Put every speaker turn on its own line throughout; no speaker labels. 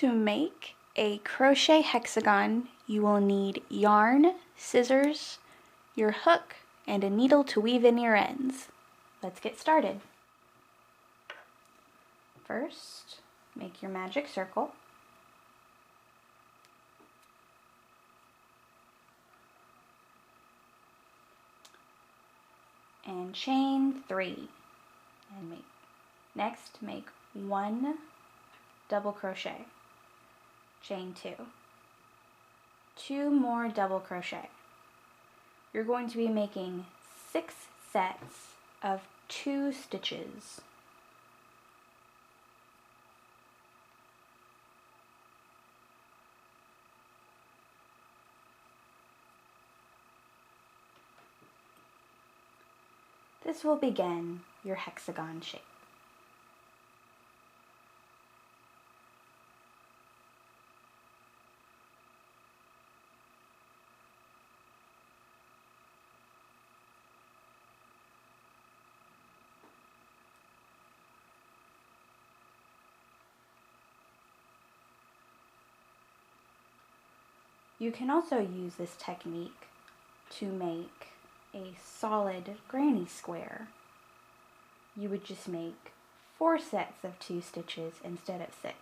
To make a crochet hexagon, you will need yarn, scissors, your hook, and a needle to weave in your ends. Let's get started. First, make your magic circle. And chain 3. And next make 1 double crochet. Chain 2. 2 more double crochet. You're going to be making 6 sets of 2 stitches. This will begin your hexagon shape. You can also use this technique to make a solid granny square. You would just make 4 sets of 2 stitches instead of 6.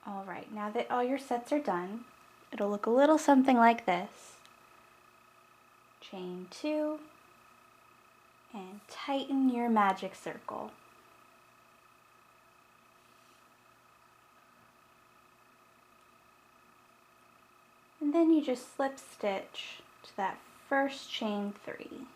Alright, now that all your sets are done, it'll look a little something like this. Chain 2 and tighten your magic circle. And then you just slip stitch to that first chain 3.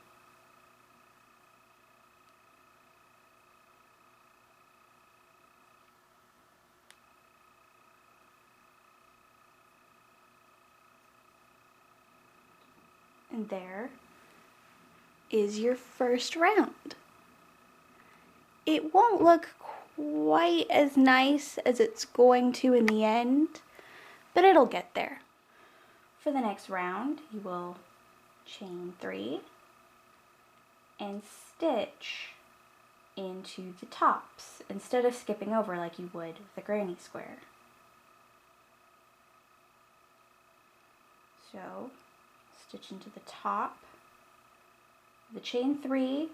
And there is your first round. It won't look quite as nice as it's going to in the end, but it'll get there. For the next round, you will chain 3 and stitch into the tops instead of skipping over like you would with the granny square. So, stitch into the top. The chain 3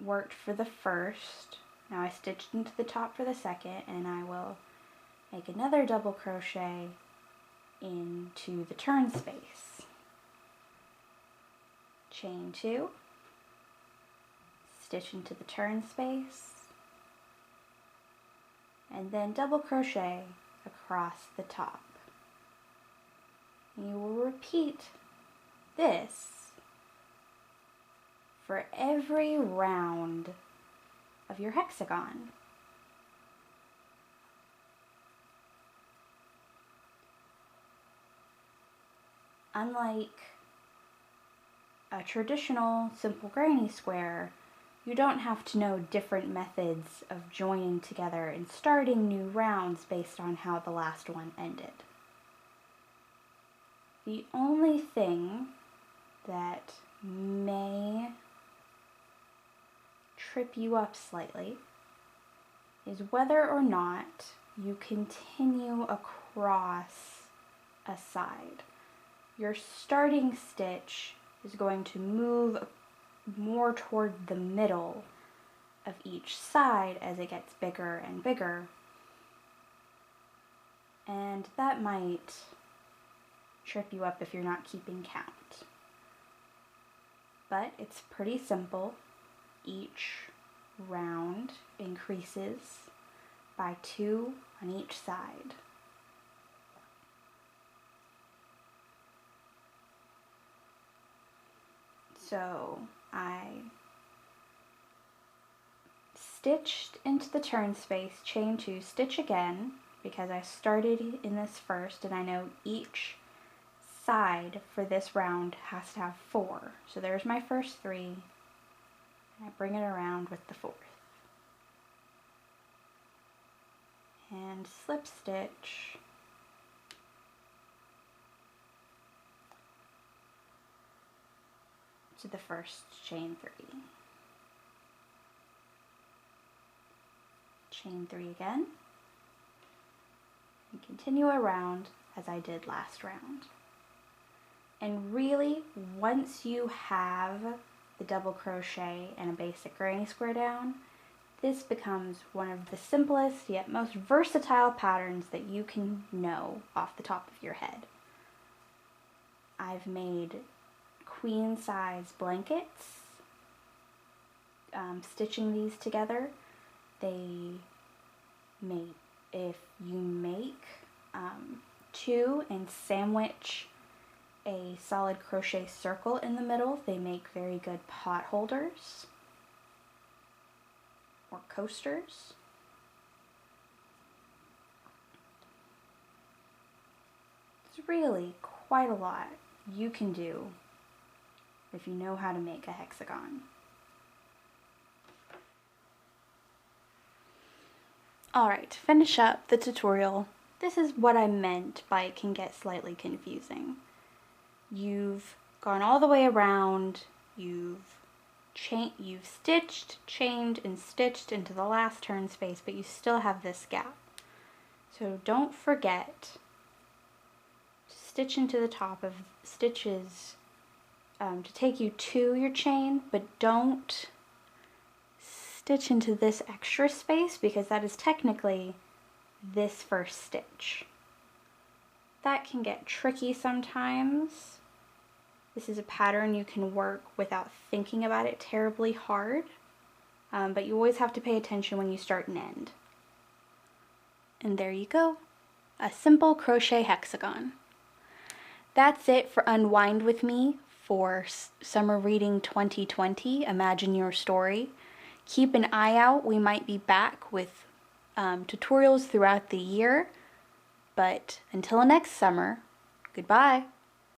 worked for the first. Now I stitched into the top for the second, and I will make another double crochet into the turn space. Chain 2, stitch into the turn space, and then double crochet across the top. You will repeat this for every round of your hexagon. Unlike a traditional simple granny square, you don't have to know different methods of joining together and starting new rounds based on how the last one ended. The only thing that may trip you up slightly is whether or not you continue across a side. Your starting stitch is going to move more toward the middle of each side as it gets bigger and bigger, and that might trip you up if you're not keeping count. But it's pretty simple. Each round increases by 2 on each side. So I stitched into the turn space, chain 2, stitch again, because I started in this first and I know each side for this round has to have 4. So there's my first 3, and I bring it around with the 4th. And slip stitch to the first chain 3. Chain 3 again, and continue around as I did last round. And really, once you have the double crochet and a basic granny square down, this becomes one of the simplest yet most versatile patterns that you can know off the top of your head. I've made queen size blankets, stitching these together. If you make 2 and sandwich a solid crochet circle in the middle, they make very good pot holders or coasters. It's really quite a lot you can do if you know how to make a hexagon. Alright, to finish up the tutorial, this is what I meant by it can get slightly confusing. You've gone all the way around, you've stitched, chained, and stitched into the last turn space, but you still have this gap. So don't forget to stitch into the top of stitches to take you to your chain, but don't stitch into this extra space because that is technically this first stitch. That can get tricky sometimes. This is a pattern you can work without thinking about it terribly hard, but you always have to pay attention when you start and end. And there you go, a simple crochet hexagon. That's it for Unwind with me for Summer Reading 2020, Imagine Your Story. Keep an eye out, we might be back with tutorials throughout the year, but until next summer, goodbye.